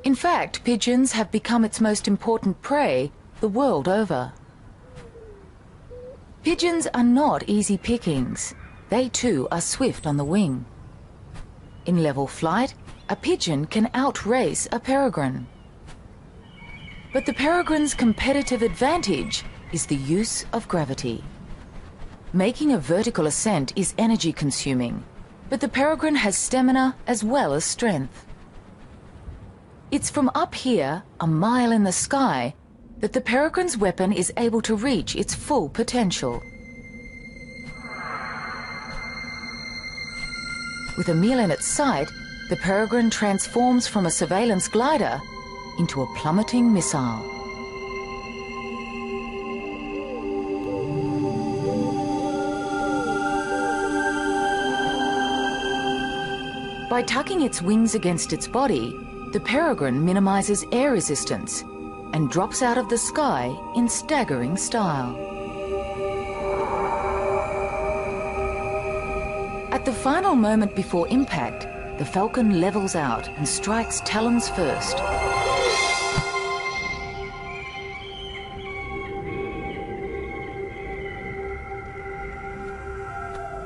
In fact, pigeons have become its most important prey the world over. Pigeons are not easy pickings. They too are swift on the wing. In level flight, a pigeon can outrace a peregrine. But the peregrine's competitive advantage is the use of gravity. Making a vertical ascent is energy consuming, but the peregrine has stamina as well as strength. It's from up here, a mile in the sky, that the peregrine's weapon is able to reach its full potential. With a meal in its sight, the peregrine transforms from a surveillance glider into a plummeting missile. By tucking its wings against its body, the peregrine minimizes air resistance and drops out of the sky in staggering style. At the final moment before impact, the falcon levels out and strikes talons first.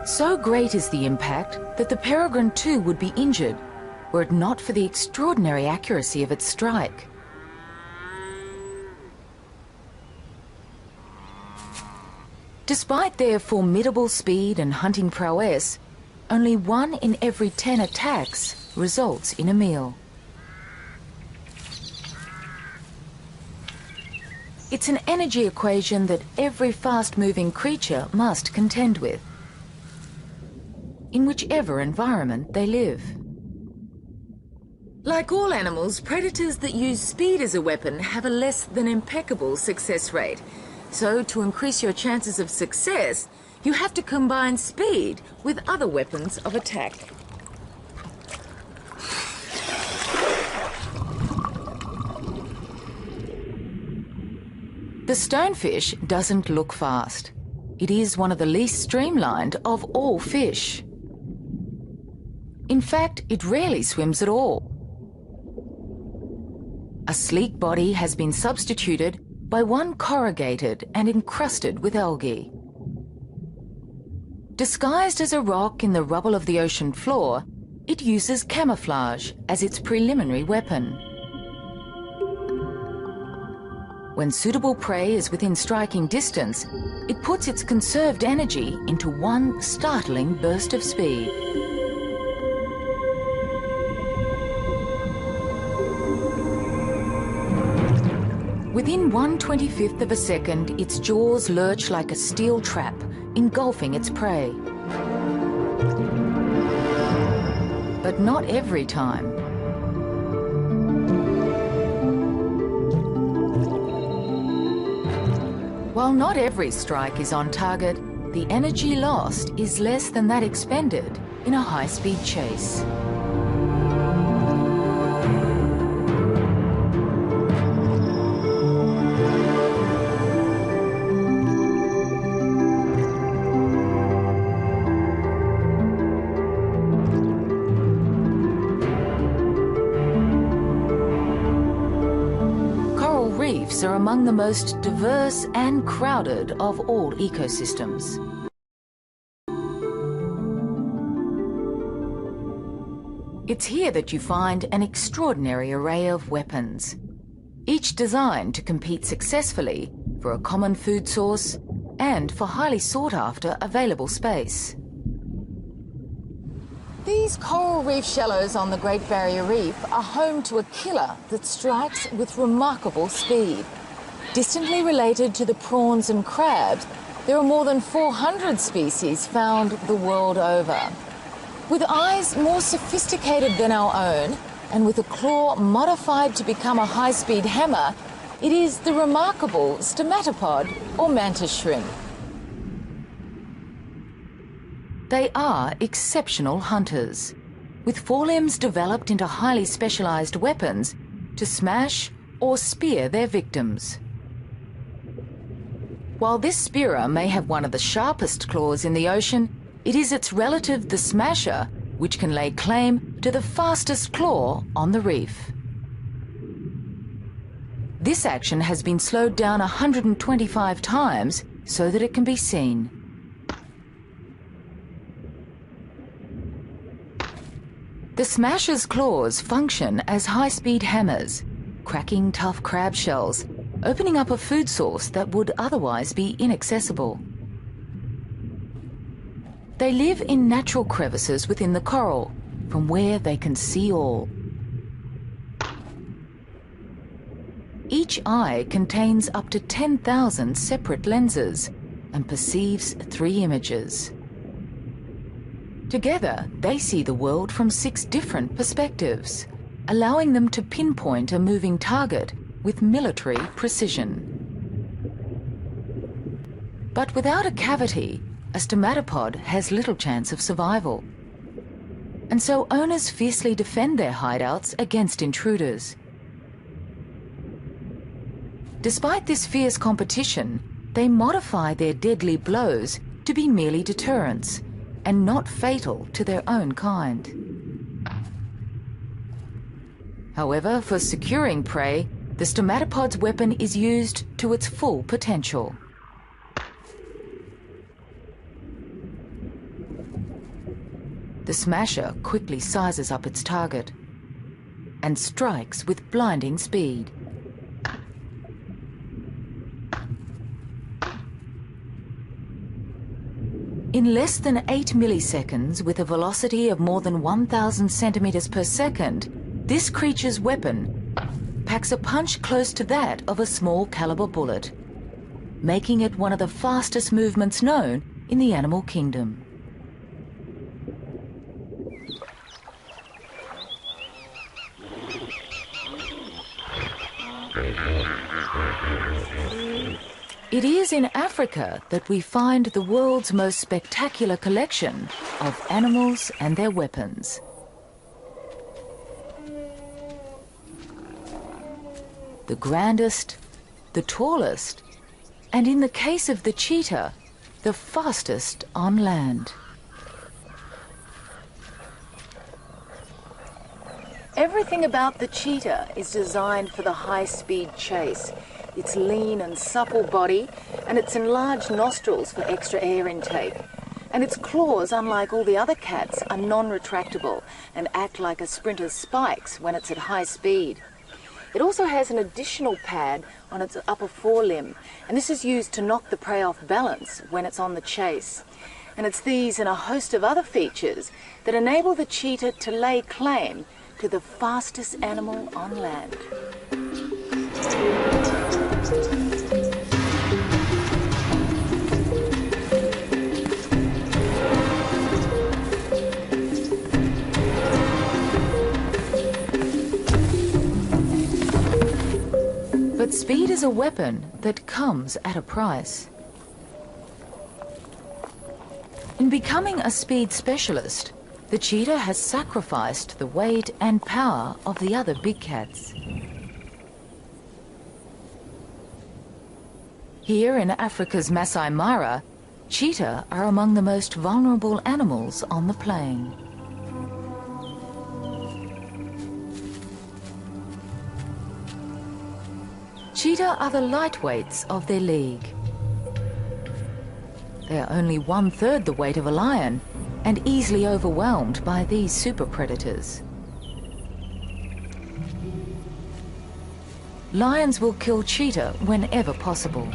So great is the impact that the peregrine too would be injured were it not for the extraordinary accuracy of its strike. Despite their formidable speed and hunting prowess, only 1 in every 10 attacks results in a meal. It's an energy equation that every fast-moving creature must contend with, in whichever environment they live. Like all animals, predators that use speed as a weapon have a less than impeccable success rate. So, to increase your chances of success, you have to combine speed with other weapons of attack. The stonefish doesn't look fast. It is one of the least streamlined of all fish. In fact, it rarely swims at all. A sleek body has been substituted by one corrugated and encrusted with algae. Disguised as a rock in the rubble of the ocean floor, it uses camouflage as its preliminary weapon. When suitable prey is within striking distance, it puts its conserved energy into one startling burst of speed. Within 1/25th of a second, its jaws lurch like a steel trap, engulfing its prey. But not every time. While not every strike is on target, the energy lost is less than that expended in a high-speed chase. Are among the most diverse and crowded of all ecosystems. It's here that you find an extraordinary array of weapons. each designed to compete successfully for a common food source and for highly sought-after available space. These coral reef shallows on the Great Barrier Reef are home to a killer that strikes with remarkable speed. Distantly related to the prawns and crabs, there are more than 400 species found the world over. With eyes more sophisticated than our own, and with a claw modified to become a high-speed hammer, it is the remarkable stomatopod or mantis shrimp. They are exceptional hunters, with forelimbs developed into highly specialized weapons to smash or spear their victims. While this spearer may have one of the sharpest claws in the ocean, it is its relative, the smasher, which can lay claim to the fastest claw on the reef. This action has been slowed down 125 times so that it can be seen. The smasher's claws function as high-speed hammers, cracking tough crab shells, opening up a food source that would otherwise be inaccessible. They live in natural crevices within the coral, from where they can see all. Each eye contains up to 10,000 separate lenses and perceives 3 images. Together, they see the world from 6 different perspectives, allowing them to pinpoint a moving target with military precision. But without a cavity, a stomatopod has little chance of survival. And so owners fiercely defend their hideouts against intruders. Despite this fierce competition, they modify their deadly blows to be merely deterrents and not fatal to their own kind. However, for securing prey, the stomatopod's weapon is used to its full potential. The smasher quickly sizes up its target and strikes with blinding speed. In less than 8 milliseconds, with a velocity of more than 1,000 centimeters per second, this creature's weapon packs a punch close to that of a small caliber bullet, making it one of the fastest movements known in the animal kingdom. It is in Africa that we find the world's most spectacular collection of animals and their weapons. The grandest, the tallest, and in the case of the cheetah, the fastest on land. Everything about the cheetah is designed for the high-speed chase. Its lean and supple body and its enlarged nostrils for extra air intake. And its claws, unlike all the other cats, are non-retractable and act like a sprinter's spikes when it's at high speed. It also has an additional pad on its upper forelimb, and this is used to knock the prey off balance when it's on the chase. And it's these and a host of other features that enable the cheetah to lay claim to the fastest animal on land. But speed is a weapon that comes at a price. In becoming a speed specialist, the cheetah has sacrificed the weight and power of the other big cats. Here in Africa's Masai Mara, cheetah are among the most vulnerable animals on the plain. Cheetah are the lightweights of their league. They are only 1/3 the weight of a lion and easily overwhelmed by these super predators. lions will kill cheetah whenever possible.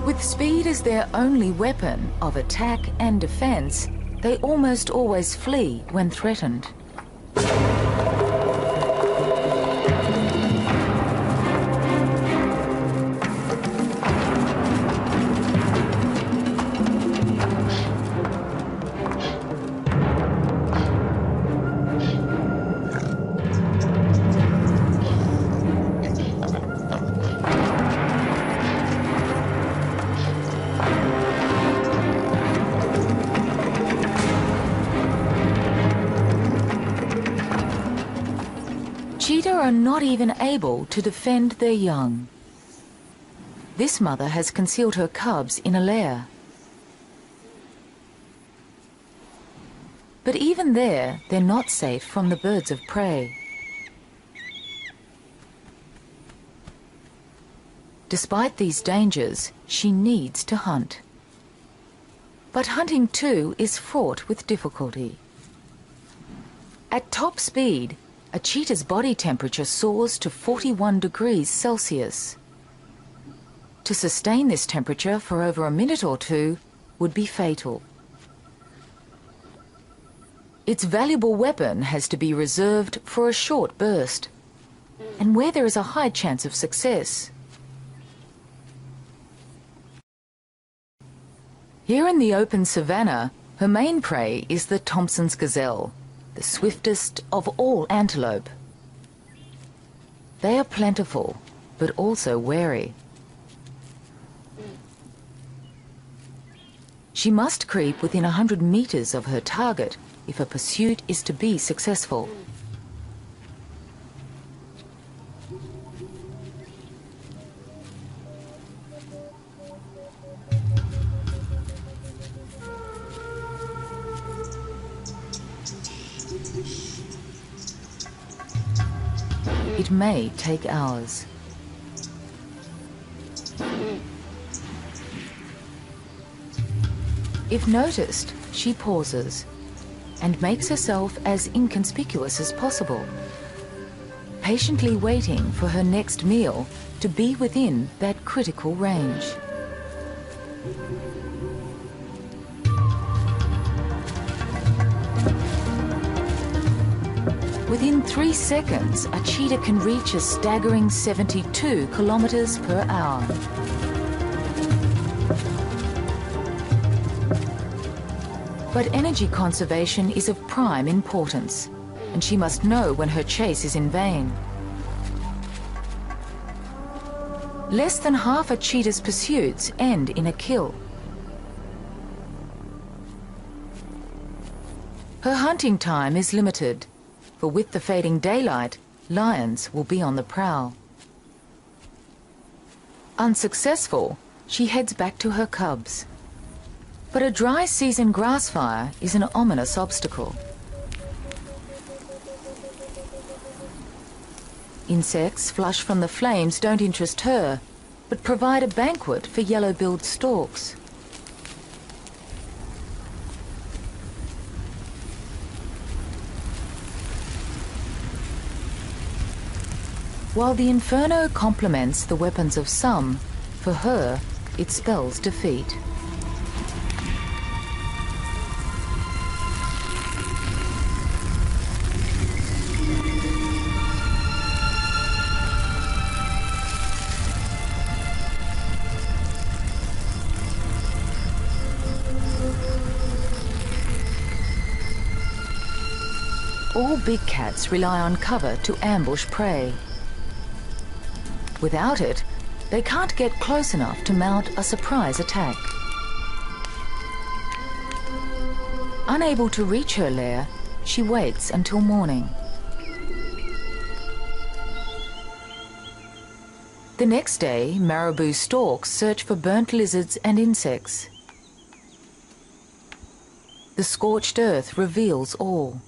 With speed as their only weapon of attack and defense, they almost always flee when threatened. Cheetah are not even able to defend their young. This mother has concealed her cubs in a lair. But even there, they're not safe from the birds of prey. Despite these dangers, she needs to hunt. But hunting too is fraught with difficulty. At top speed, a cheetah's body temperature soars to 41 degrees Celsius. To sustain this temperature for over a minute or two would be fatal. Its valuable weapon has to be reserved for a short burst, and where there is a high chance of success. Here in the open savanna, her main prey is the Thompson's gazelle, the swiftest of all antelope. They are plentiful, but also wary. She must creep within 100 meters of her target if a pursuit is to be successful. It may take hours. If noticed, she pauses and makes herself as inconspicuous as possible, patiently waiting for her next meal to be within that critical range. Within 3 seconds, a cheetah can reach a staggering 72 kilometers per hour. But energy conservation is of prime importance, and she must know when her chase is in vain. Less than half a cheetah's pursuits end in a kill. Her hunting time is limited, for with the fading daylight, lions will be on the prowl. Unsuccessful, she heads back to her cubs. But a dry season grass fire is an ominous obstacle. Insects flush from the flames don't interest her, but provide a banquet for yellow-billed storks. While the inferno complements the weapons of some, for her, it spells defeat. All big cats rely on cover to ambush prey. Without it, they can't get close enough to mount a surprise attack. Unable to reach her lair, she waits until morning. The next day, marabou storks search for burnt lizards and insects. The scorched earth reveals all.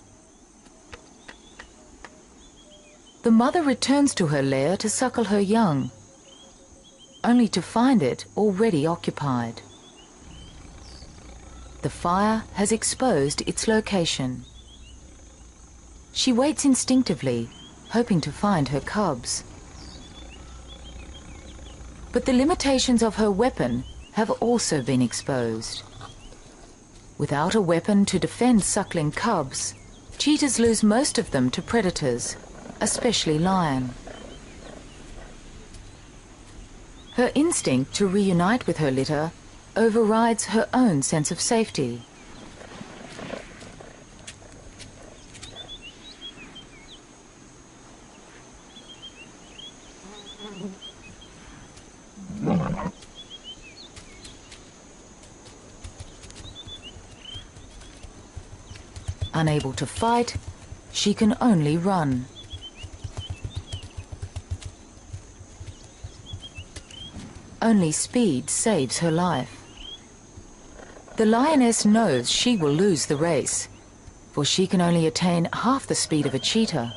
The mother returns to her lair to suckle her young. only to find it already occupied. The fire has exposed its location. She waits instinctively, hoping to find her cubs. But the limitations of her weapon have also been exposed. Without a weapon to defend suckling cubs, cheetahs lose most of them to predators, especially lion. Her instinct to reunite with her litter overrides her own sense of safety. Unable to fight, she can only run. Only speed saves her life. The lioness knows she will lose the race, for she can only attain half the speed of a cheetah.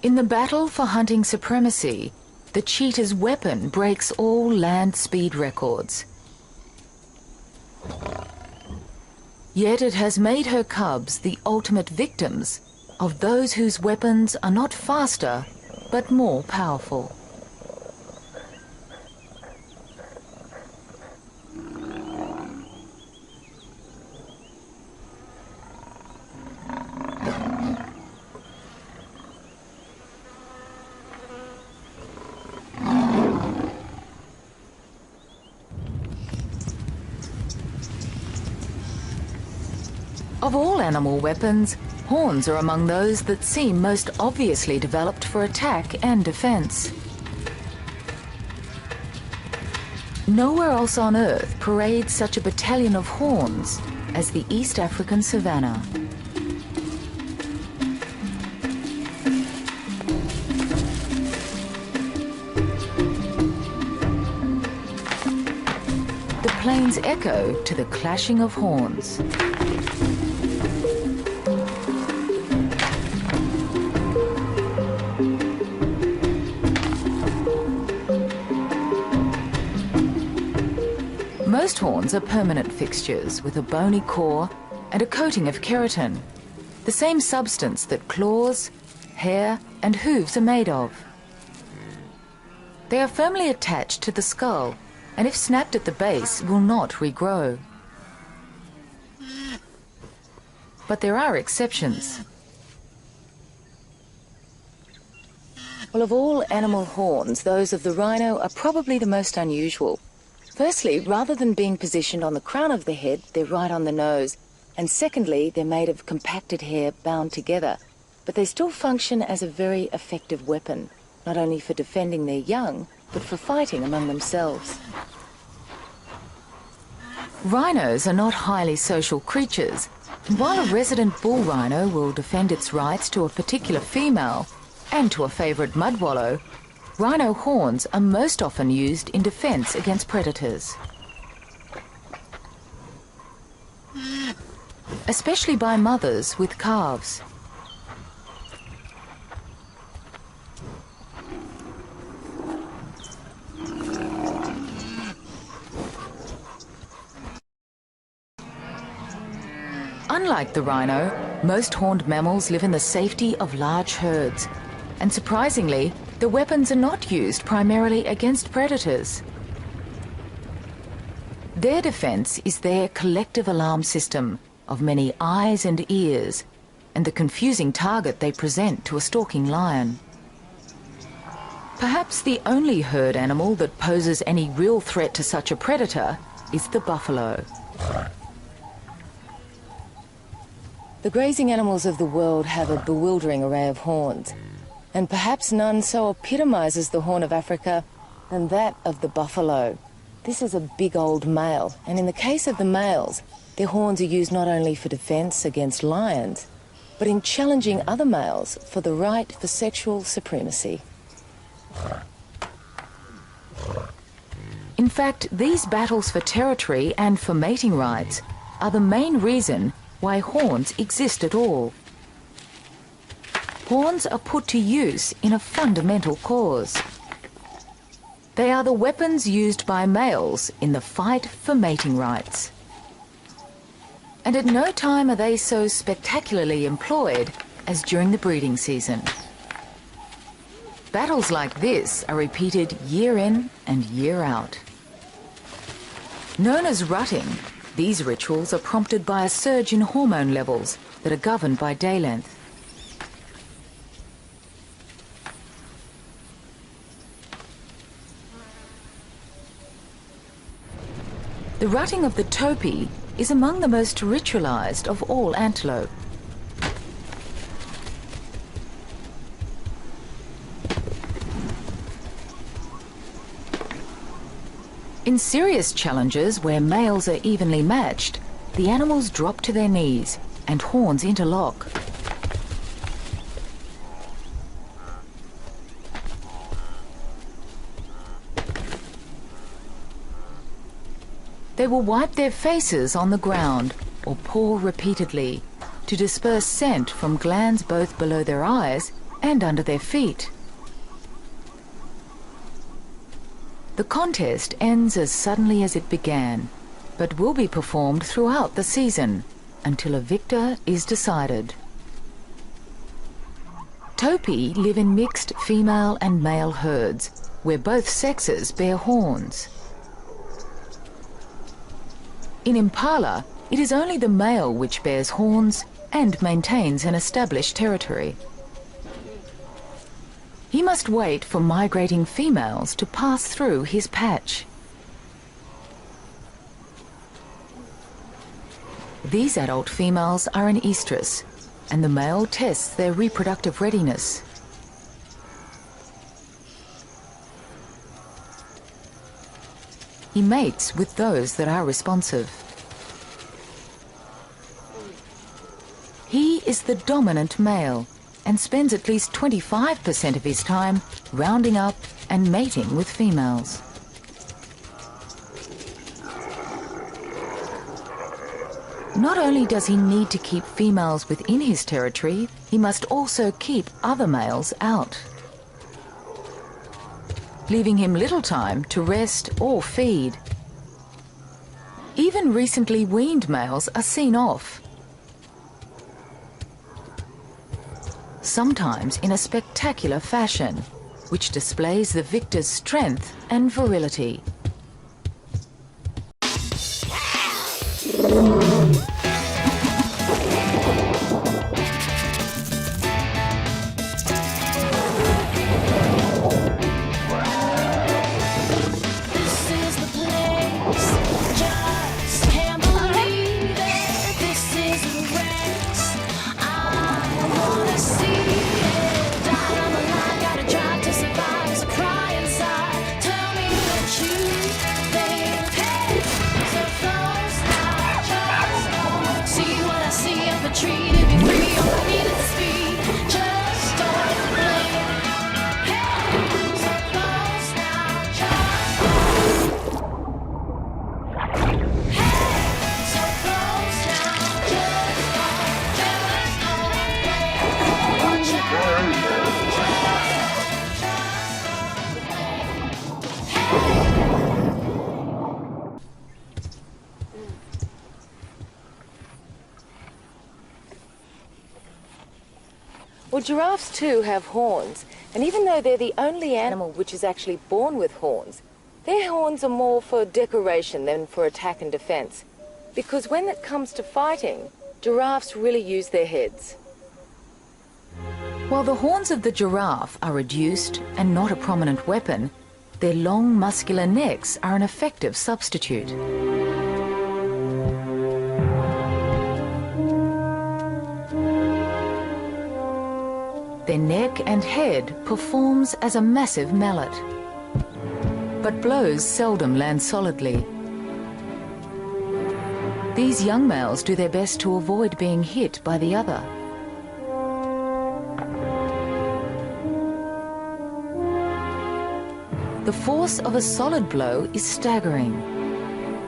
In the battle for hunting supremacy, the cheetah's weapon breaks all land speed records. Yet it has made her cubs the ultimate victims of those whose weapons are not faster, but more powerful. Of all animal weapons, horns are among those that seem most obviously developed for attack and defense. Nowhere else on Earth parades such a battalion of horns as the East African savanna. The plains echo to the clashing of horns. Most horns are permanent fixtures with a bony core and a coating of keratin, the same substance that claws, hair and hooves are made of. They are firmly attached to the skull and if snapped at the base will not regrow. But there are exceptions. Well, of all animal horns, those of the rhino are probably the most unusual. Firstly, rather than being positioned on the crown of the head, they're right on the nose. And secondly, they're made of compacted hair bound together. But they still function as a very effective weapon, not only for defending their young, but for fighting among themselves. Rhinos are not highly social creatures, and while a resident bull rhino will defend its rights to a particular female and to a favourite mud wallow, rhino horns are most often used in defence against predators. Especially by mothers with calves. Unlike the rhino, most horned mammals live in the safety of large herds, and surprisingly, the weapons are not used primarily against predators. Their defence is their collective alarm system of many eyes and ears, and the confusing target they present to a stalking lion. Perhaps the only herd animal that poses any real threat to such a predator is the buffalo. The grazing animals of the world have a bewildering array of horns, and perhaps none so epitomizes the Horn of Africa than that of the buffalo. This is a big old male, and in the case of the males, their horns are used not only for defense against lions, but in challenging other males for the right for sexual supremacy. In fact, these battles for territory and for mating rights are the main reason why horns exist at all. Horns are put to use in a fundamental cause. They are the weapons used by males in the fight for mating rights. And at no time are they so spectacularly employed as during the breeding season. Battles like this are repeated year in and year out. Known as rutting, these rituals are prompted by a surge in hormone levels that are governed by day length. The rutting of the topee is among the most ritualized of all antelope. In serious challenges where males are evenly matched, the animals drop to their knees and horns interlock. They will wipe their faces on the ground or paw repeatedly to disperse scent from glands both below their eyes and under their feet. The contest ends as suddenly as it began, but will be performed throughout the season until a victor is decided. Topee live in mixed female and male herds, where both sexes bear horns. In impala, it is only the male which bears horns and maintains an established territory. He must wait for migrating females to pass through his patch. These adult females are in estrus, and the male tests their reproductive readiness. He mates with those that are responsive. He is the dominant male and spends at least 25% of his time rounding up and mating with females. Not only does he need to keep females within his territory, he must also keep other males out, leaving him little time to rest or feed. Even recently weaned males are seen off, sometimes in a spectacular fashion, which displays the victor's strength and virility. Well, giraffes too have horns, and even though they're the only animal which is actually born with horns, their horns are more for decoration than for attack and defense. Because when it comes to fighting, giraffes really use their heads. While the horns of the giraffe are reduced and not a prominent weapon, their long muscular necks are an effective substitute. Their neck and head performs as a massive mallet, but blows seldom land solidly. These young males do their best to avoid being hit by the other. the force of a solid blow is staggering.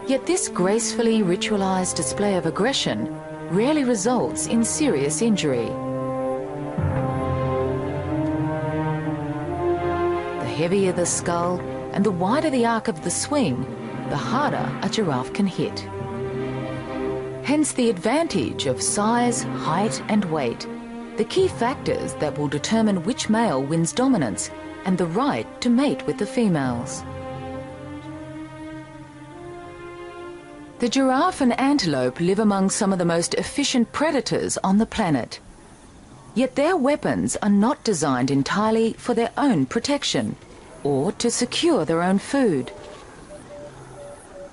Yet this gracefully ritualized display of aggression rarely results in serious injury. The heavier the skull and the wider the arc of the swing, the harder a giraffe can hit. Hence the advantage of size, height and weight, the key factors that will determine which male wins dominance and the right to mate with the females. The giraffe and antelope live among some of the most efficient predators on the planet. Yet their weapons are not designed entirely for their own protection or to secure their own food.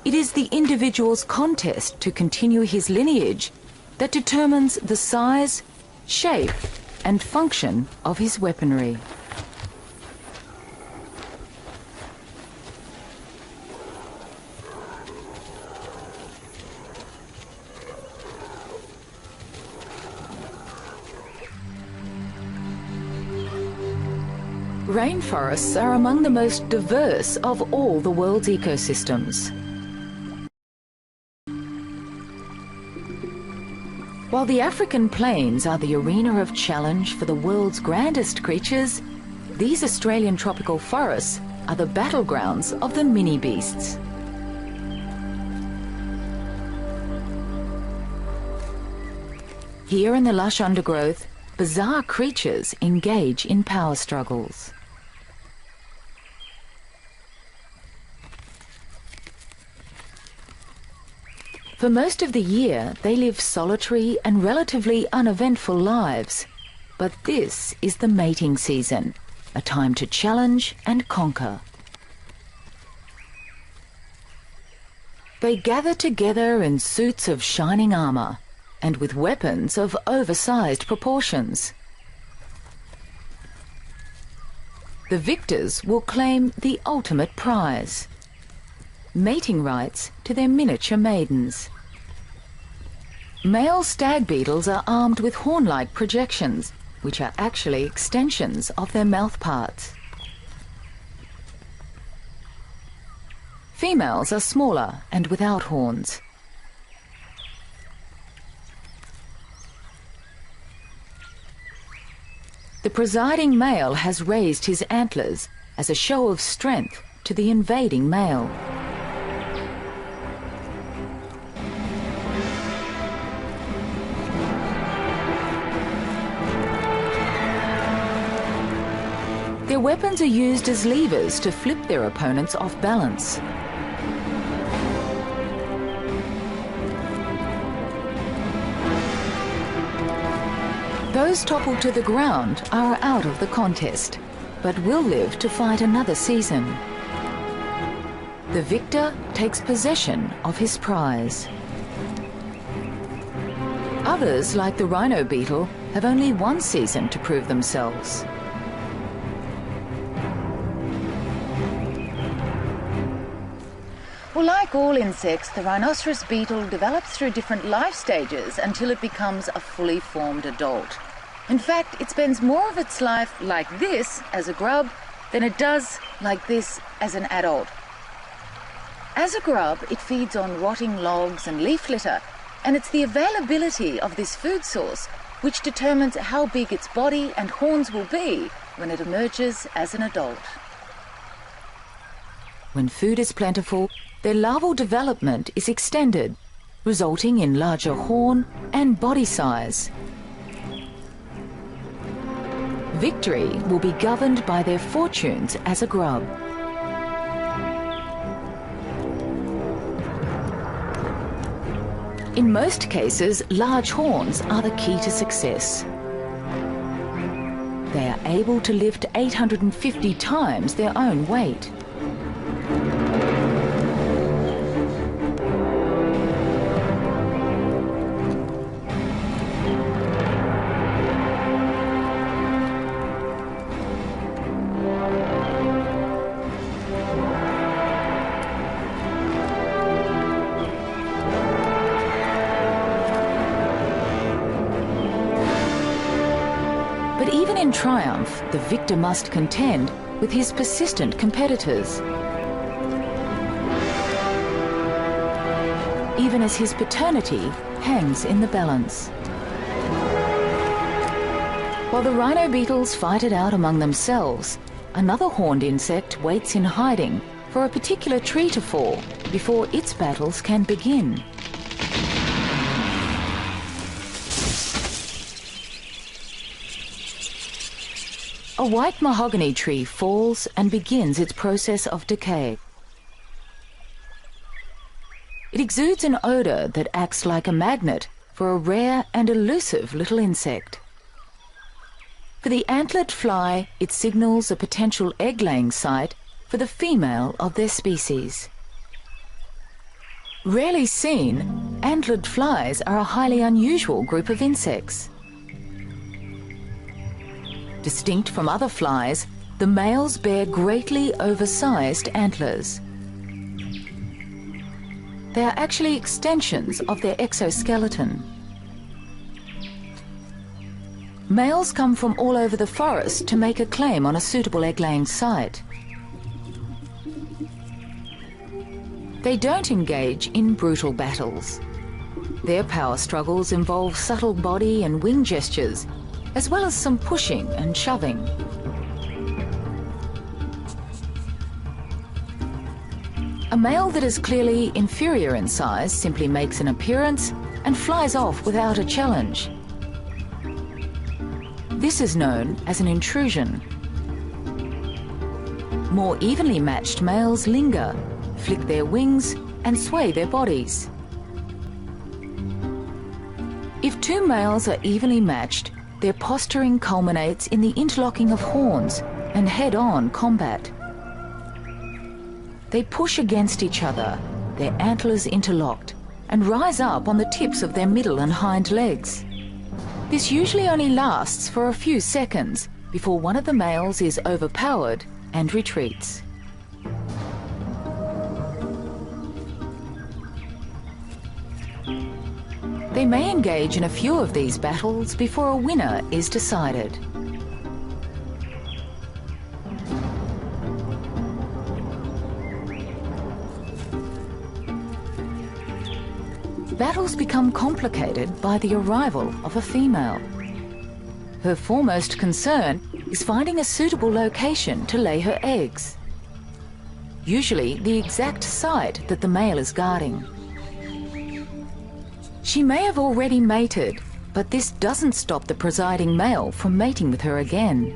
It is the individual's contest to continue his lineage that determines the size, shape and function of his weaponry. Rainforests are among the most diverse of all the world's ecosystems. While the African plains are the arena of challenge for the world's grandest creatures, these Australian tropical forests are the battlegrounds of the mini-beasts. Here in the lush undergrowth, bizarre creatures engage in power struggles. For most of the year, they live solitary and relatively uneventful lives. But this is the mating season, a time to challenge and conquer. They gather together in suits of shining armor and with weapons of oversized proportions. The victors will claim the ultimate prize, mating rights to their miniature maidens. Male stag beetles are armed with horn-like projections, which are actually extensions of their mouth parts. Females are smaller and without horns. The presiding male has raised his antlers as a show of strength to the invading male. Their weapons are used as levers to flip their opponents off balance. Those toppled to the ground are out of the contest, but will live to fight another season. The victor takes possession of his prize. Others, like the rhino beetle, have only one season to prove themselves. Well, like all insects, the rhinoceros beetle develops through different life stages until it becomes a fully formed adult. In fact, it spends more of its life like this as a grub than it does like this as an adult. As a grub, it feeds on rotting logs and leaf litter, and it's the availability of this food source which determines how big its body and horns will be when it emerges as an adult. When food is plentiful, their larval development is extended, resulting in larger horn and body size. Victory will be governed by their fortunes as a grub. In most cases, large horns are the key to success. They are able to lift 850 times their own weight. But even in triumph, the victor must contend with his persistent competitors, even as his paternity hangs in the balance. While the rhino beetles fight it out among themselves, another horned insect waits in hiding for a particular tree to fall before its battles can begin. A white mahogany tree falls and begins its process of decay. It exudes an odour that acts like a magnet for a rare and elusive little insect. For the antlered fly, it signals a potential egg-laying site for the female of their species. Rarely seen, antlered flies are a highly unusual group of insects. Distinct from other flies, the males bear greatly oversized antlers. They are actually extensions of their exoskeleton. Males come from all over the forest to make a claim on a suitable egg-laying site. They don't engage in brutal battles. Their power struggles involve subtle body and wing gestures, as well as some pushing and shoving. A male that is clearly inferior in size simply makes an appearance and flies off without a challenge. This is known as an intrusion. More evenly matched males linger, flick their wings and sway their bodies. If two males are evenly matched, their posturing culminates in the interlocking of horns and head-on combat. They push against each other, their antlers interlocked, and rise up on the tips of their middle and hind legs. This usually only lasts for a few seconds before one of the males is overpowered and retreats. They may engage in a few of these battles before a winner is decided. Battles become complicated by the arrival of a female. Her foremost concern is finding a suitable location to lay her eggs, usually the exact site that the male is guarding. She may have already mated, but this doesn't stop the presiding male from mating with her again.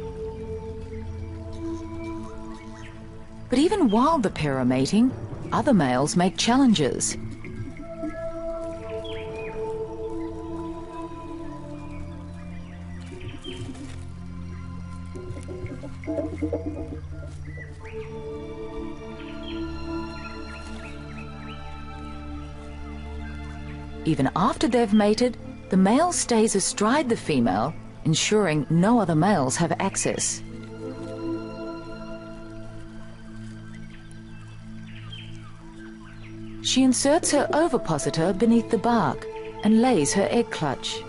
But even while the pair are mating, other males make challenges. Even after they've mated, the male stays astride the female, ensuring no other males have access. She inserts her ovipositor beneath the bark and lays her egg clutch.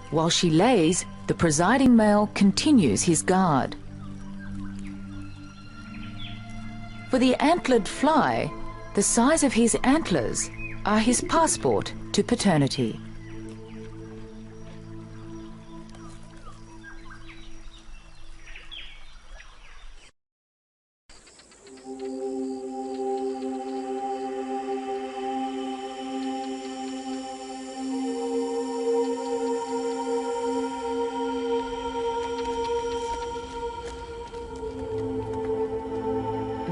While she lays, the presiding male continues his guard. For the antlered fly, the size of his antlers are his passport to paternity.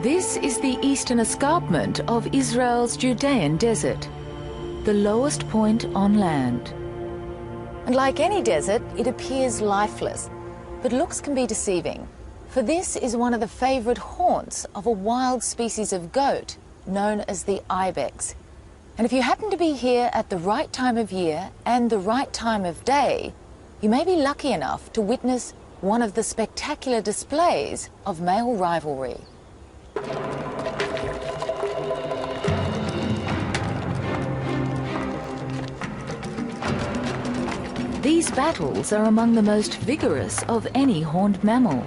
This is the eastern escarpment of Israel's Judean desert, the lowest point on land. And like any desert, it appears lifeless, but looks can be deceiving. For this is one of the favourite haunts of a wild species of goat known as the ibex. And if you happen to be here at the right time of year and the right time of day, you may be lucky enough to witness one of the spectacular displays of male rivalry. These battles are among the most vigorous of any horned mammal.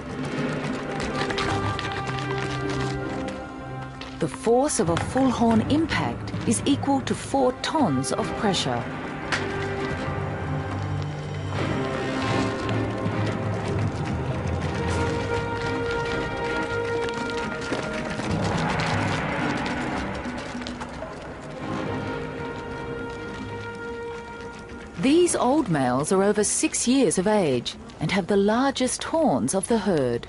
The force of a full horn impact is equal to 4 tons of pressure. These old males are over 6 years of age and have the largest horns of the herd.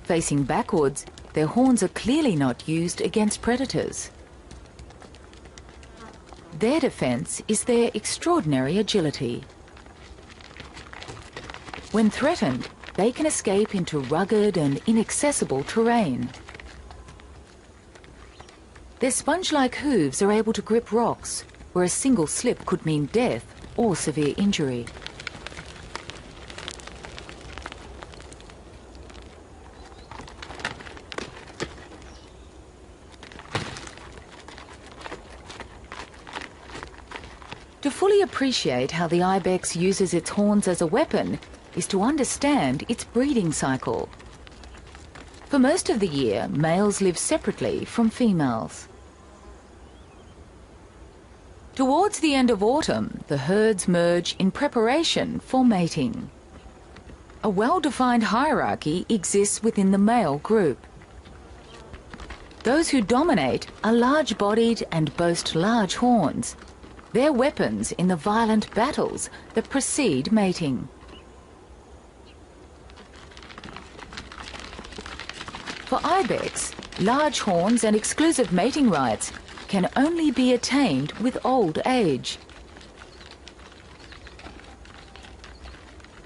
Facing backwards, their horns are clearly not used against predators. Their defense is their extraordinary agility. When threatened, they can escape into rugged and inaccessible terrain. Their sponge-like hooves are able to grip rocks, where a single slip could mean death or severe injury. To fully appreciate how the ibex uses its horns as a weapon is to understand its breeding cycle. For most of the year, males live separately from females. Towards the end of autumn, the herds merge in preparation for mating. A well-defined hierarchy exists within the male group. Those who dominate are large-bodied and boast large horns. They're weapons in the violent battles that precede mating. For ibex, large horns and exclusive mating rights can only be attained with old age.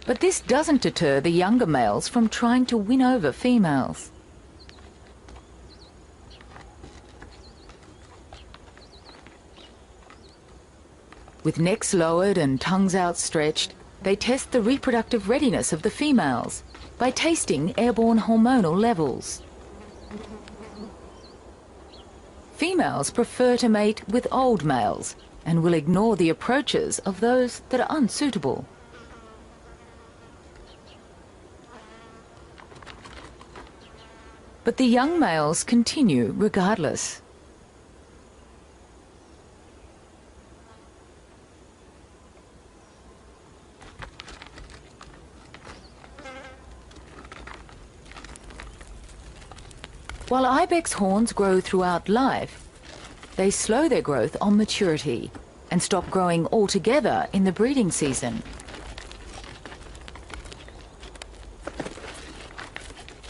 But this doesn't deter the younger males from trying to win over females. With necks lowered and tongues outstretched, they test the reproductive readiness of the females by tasting airborne hormonal levels. Females prefer to mate with old males and will ignore the approaches of those that are unsuitable. But the young males continue regardless. While ibex horns grow throughout life, they slow their growth on maturity and stop growing altogether in the breeding season.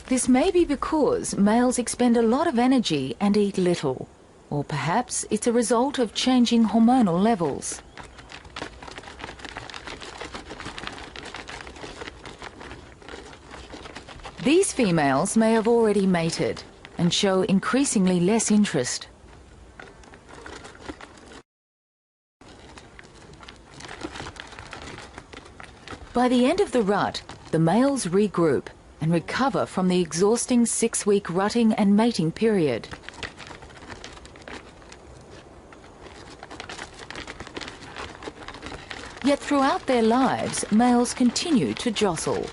This may be because males expend a lot of energy and eat little, or perhaps it's a result of changing hormonal levels. These females may have already mated and show increasingly less interest. By the end of the rut, the males regroup and recover from the exhausting 6-week rutting and mating period. Yet throughout their lives, males continue to jostle.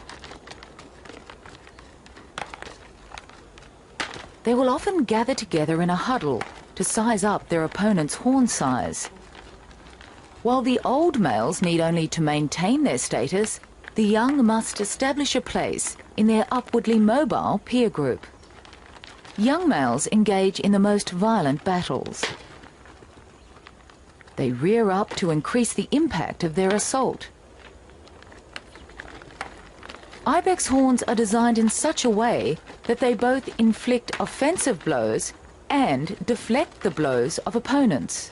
They will often gather together in a huddle to size up their opponent's horn size. While the old males need only to maintain their status, the young must establish a place in their upwardly mobile peer group. Young males engage in the most violent battles. They rear up to increase the impact of their assault. Ibex horns are designed in such a way that they both inflict offensive blows and deflect the blows of opponents.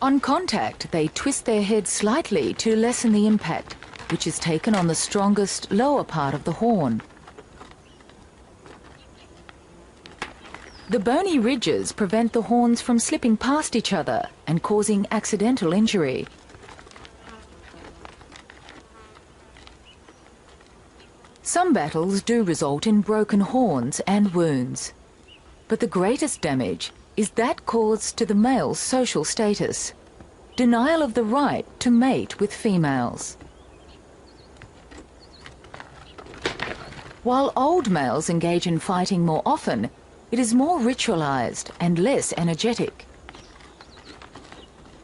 On contact, they twist their heads slightly to lessen the impact, which is taken on the strongest lower part of the horn. The bony ridges prevent the horns from slipping past each other and causing accidental injury. Some battles do result in broken horns and wounds, but the greatest damage is that caused to the male's social status, denial of the right to mate with females. While old males engage in fighting more often, it is more ritualized and less energetic.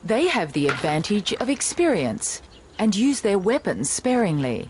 They have the advantage of experience and use their weapons sparingly.